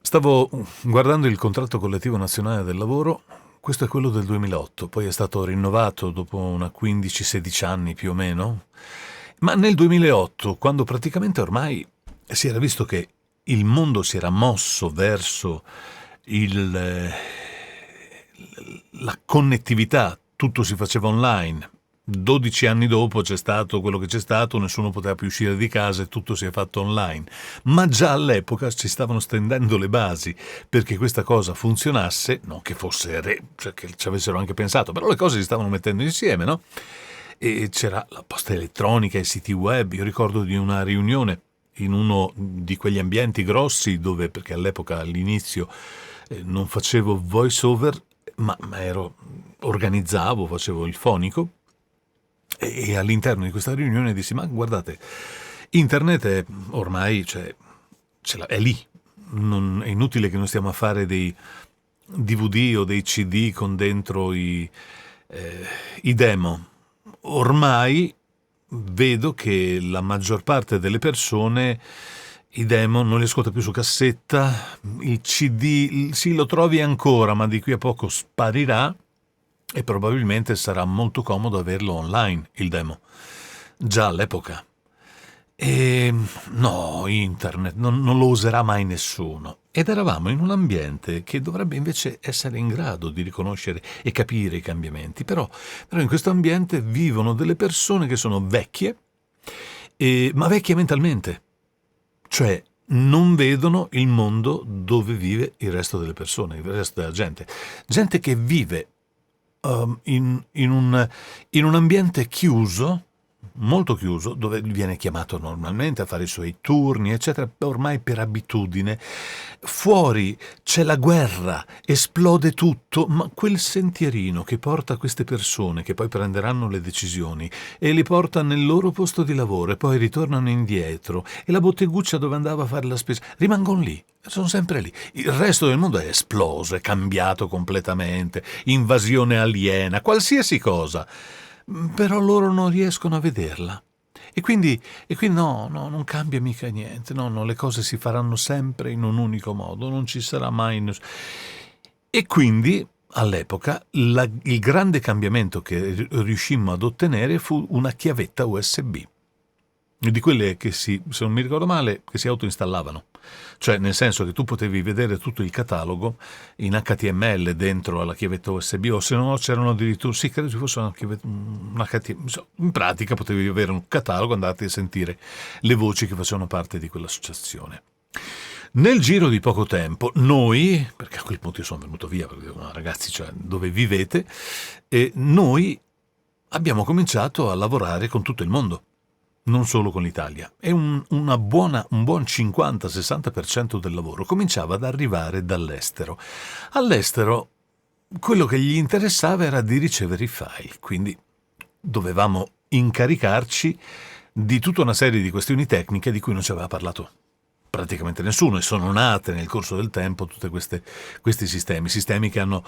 Stavo guardando il contratto collettivo nazionale del lavoro, questo è quello del 2008, poi è stato rinnovato dopo una 15-16 anni più o meno, ma nel 2008, quando praticamente ormai si era visto che il mondo si era mosso verso il, la connettività, tutto si faceva online. 12 anni dopo c'è stato quello che c'è stato, nessuno poteva più uscire di casa e tutto si è fatto online. Ma già all'epoca ci stavano stendendo le basi perché questa cosa funzionasse, non che fosse cioè che ci avessero anche pensato, però le cose si stavano mettendo insieme, no? E c'era la posta elettronica, i siti web. Io ricordo di una riunione in uno di quegli ambienti grossi dove, perché all'epoca all'inizio non facevo voice over, ma organizzavo, facevo il fonico. E all'interno di questa riunione dissi: ma guardate, internet è ormai, cioè, è lì, non, è inutile che noi stiamo a fare dei DVD o dei CD con dentro i demo. Ormai vedo che la maggior parte delle persone i demo non li ascolta più su cassetta, il CD sì, lo trovi ancora, ma di qui a poco sparirà. E probabilmente sarà molto comodo averlo online, il demo, già all'epoca. E no, internet non lo userà mai nessuno. Ed eravamo in un ambiente che dovrebbe invece essere in grado di riconoscere e capire i cambiamenti. Però in questo ambiente vivono delle persone che sono vecchie, ma vecchie mentalmente. Cioè non vedono il mondo dove vive il resto delle persone, il resto della gente. Gente che vive in un ambiente chiuso, molto chiuso, dove viene chiamato normalmente a fare i suoi turni, eccetera, ormai per abitudine. Fuori c'è la guerra, esplode tutto, ma quel sentierino che porta queste persone, che poi prenderanno le decisioni, e li porta nel loro posto di lavoro, e poi ritornano indietro, e la botteguccia dove andava a fare la spesa, rimangono lì. Sono sempre lì. Il resto del mondo è esploso, è cambiato completamente, invasione aliena, qualsiasi cosa. Però loro non riescono a vederla. E quindi no, non cambia mica niente. No, le cose si faranno sempre in un unico modo, non ci sarà mai. E quindi all'epoca il grande cambiamento che riuscimmo ad ottenere fu una chiavetta USB. Di quelle che se non mi ricordo male, che si autoinstallavano. Cioè, nel senso che tu potevi vedere tutto il catalogo in HTML dentro alla chiavetta USB, o se no c'erano addirittura, sì, credo ci fosse una HTML. In pratica potevi avere un catalogo, andate a sentire le voci che facevano parte di quell'associazione. Nel giro di poco tempo, noi, perché a quel punto io sono venuto via, perché ragazzi, cioè, dove vivete, e noi abbiamo cominciato a lavorare con tutto il mondo. Non solo con l'Italia, e un buon 50-60% del lavoro cominciava ad arrivare dall'estero. All'estero quello che gli interessava era di ricevere i file, quindi dovevamo incaricarci di tutta una serie di questioni tecniche di cui non ci aveva parlato praticamente nessuno, e sono nate nel corso del tempo tutti questi sistemi che hanno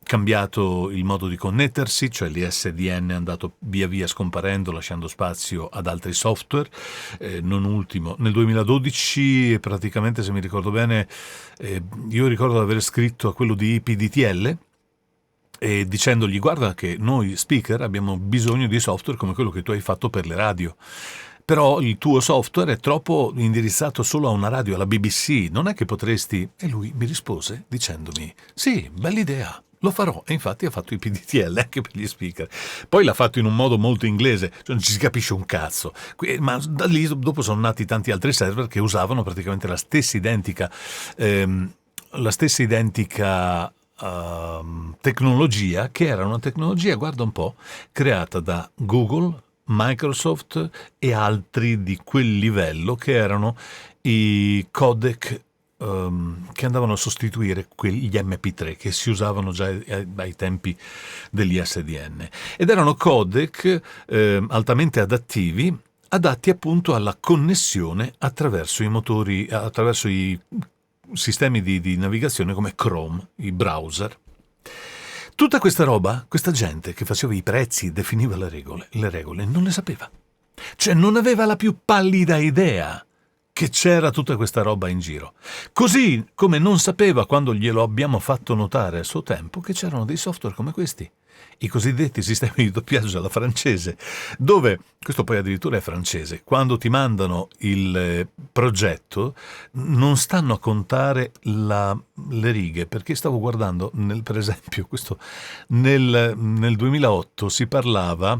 cambiato il modo di connettersi, cioè l'ISDN è andato via via scomparendo, lasciando spazio ad altri software. Non ultimo nel 2012, praticamente, se mi ricordo bene, io ricordo di aver scritto a quello di IPDTL e dicendogli: guarda che noi speaker abbiamo bisogno di software come quello che tu hai fatto per le radio, però il tuo software è troppo indirizzato solo a una radio, alla BBC, non è che potresti... E lui mi rispose dicendomi: sì, bella idea, lo farò. E infatti ha fatto i PDTL anche per gli speaker. Poi l'ha fatto in un modo molto inglese, cioè non ci si capisce un cazzo. Ma da lì dopo sono nati tanti altri server che usavano praticamente la stessa identica tecnologia, che era una tecnologia, guarda un po', creata da Google, Microsoft e altri di quel livello, che erano i codec che andavano a sostituire gli MP3 che si usavano già ai tempi dell'ISDN, ed erano codec altamente adatti appunto alla connessione attraverso i motori, attraverso i sistemi di navigazione come Chrome, i browser. Tutta questa roba, questa gente che faceva i prezzi, definiva le regole non le sapeva. Cioè non aveva la più pallida idea che c'era tutta questa roba in giro. Così come non sapeva, quando glielo abbiamo fatto notare a suo tempo, che c'erano dei software come questi, i cosiddetti sistemi di doppiaggio alla francese, dove, questo poi addirittura è francese, quando ti mandano il progetto non stanno a contare le righe, perché stavo guardando, per esempio, questo nel 2008 si parlava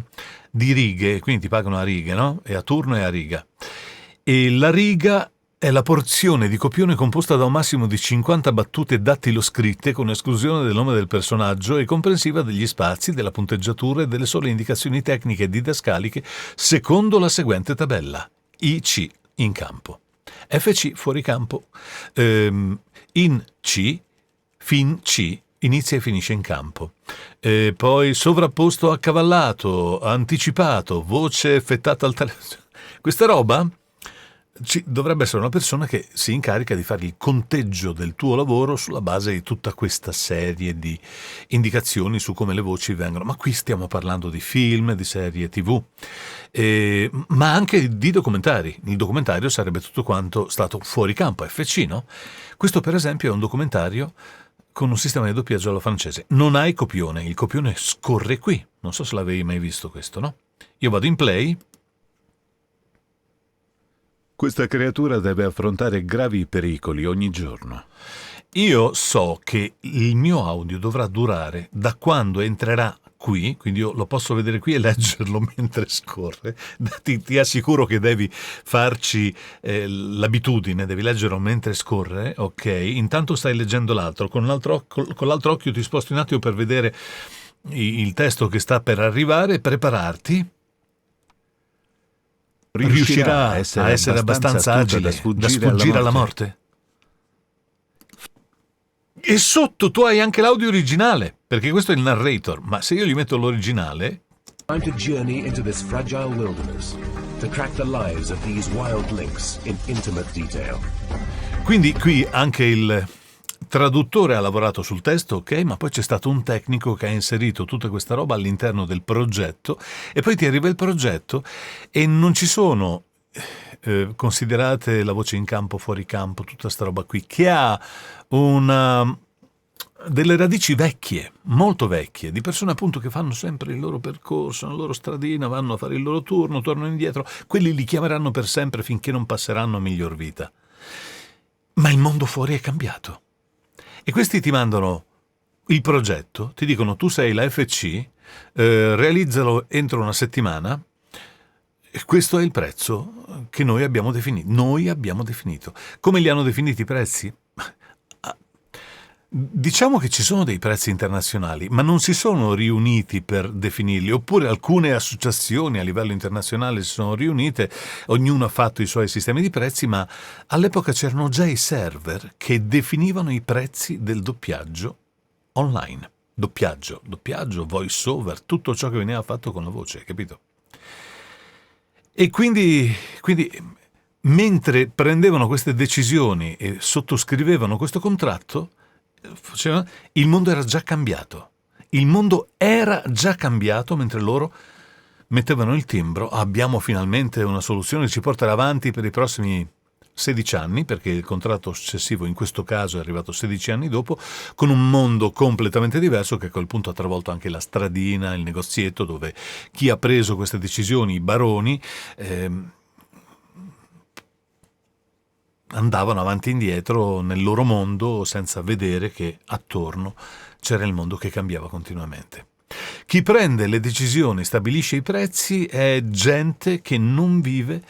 di righe, quindi ti pagano a righe, no? E a turno e a riga. E la riga è la porzione di copione composta da un massimo di 50 battute dattiloscritte con esclusione del nome del personaggio e comprensiva degli spazi, della punteggiatura e delle sole indicazioni tecniche e didascaliche secondo la seguente tabella. IC in campo, FC fuori campo, in C, fin C inizia e finisce in campo. Poi sovrapposto accavallato, anticipato, voce effettata al telefono. Questa roba dovrebbe essere una persona che si incarica di fare il conteggio del tuo lavoro sulla base di tutta questa serie di indicazioni su come le voci vengono. Ma qui stiamo parlando di film, di serie TV, ma anche di documentari. Il documentario sarebbe tutto quanto stato fuori campo, FC, no? Questo per esempio è un documentario con un sistema di doppiaggio alla francese. Non hai copione, il copione scorre qui. Non so se l'avevi mai visto questo, no? Io vado in play. Questa creatura deve affrontare gravi pericoli ogni giorno. Io so che il mio audio dovrà durare da quando entrerà qui, quindi io lo posso vedere qui e leggerlo mentre scorre. Ti assicuro che devi farci l'abitudine, devi leggerlo mentre scorre, ok? Intanto stai leggendo l'altro, con l'altro occhio ti sposti un attimo per vedere il testo che sta per arrivare e prepararti. Riuscirà a essere abbastanza agile da sfuggire alla morte? E sotto tu hai anche l'audio originale, perché questo è il narrator, ma se io gli metto l'originale... Time to journey into this fragile wilderness, to track the lives of these wild lynx in intimate detail. Quindi qui anche il traduttore ha lavorato sul testo, ok, ma poi c'è stato un tecnico che ha inserito tutta questa roba all'interno del progetto e poi ti arriva il progetto e non ci sono, considerate la voce in campo, fuori campo, tutta sta roba qui, che ha delle radici vecchie, molto vecchie, di persone appunto che fanno sempre il loro percorso, la loro stradina, vanno a fare il loro turno, tornano indietro, quelli li chiameranno per sempre finché non passeranno a miglior vita. Ma il mondo fuori è cambiato. E questi ti mandano il progetto, ti dicono tu sei la FC, realizzalo entro una settimana e questo è il prezzo che noi abbiamo definito. Noi abbiamo definito. Come li hanno definiti i prezzi? Diciamo che ci sono dei prezzi internazionali, ma non si sono riuniti per definirli, oppure alcune associazioni a livello internazionale si sono riunite, ognuno ha fatto i suoi sistemi di prezzi, ma all'epoca c'erano già i server che definivano i prezzi del doppiaggio online. Doppiaggio, voice over, tutto ciò che veniva fatto con la voce, capito? E quindi mentre prendevano queste decisioni e sottoscrivevano questo contratto, il mondo era già cambiato. Il mondo era già cambiato mentre loro mettevano il timbro. Abbiamo finalmente una soluzione che ci porterà avanti per i prossimi 16 anni, perché il contratto successivo in questo caso è arrivato 16 anni dopo, con un mondo completamente diverso che a quel punto ha travolto anche la stradina, il negozietto, dove chi ha preso queste decisioni, i baroni, andavano avanti e indietro nel loro mondo senza vedere che attorno c'era il mondo che cambiava continuamente. Chi prende le decisioni, stabilisce i prezzi, è gente che non vive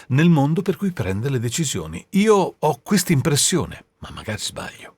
nel mondo per cui prende le decisioni. Io ho questa impressione, ma magari sbaglio.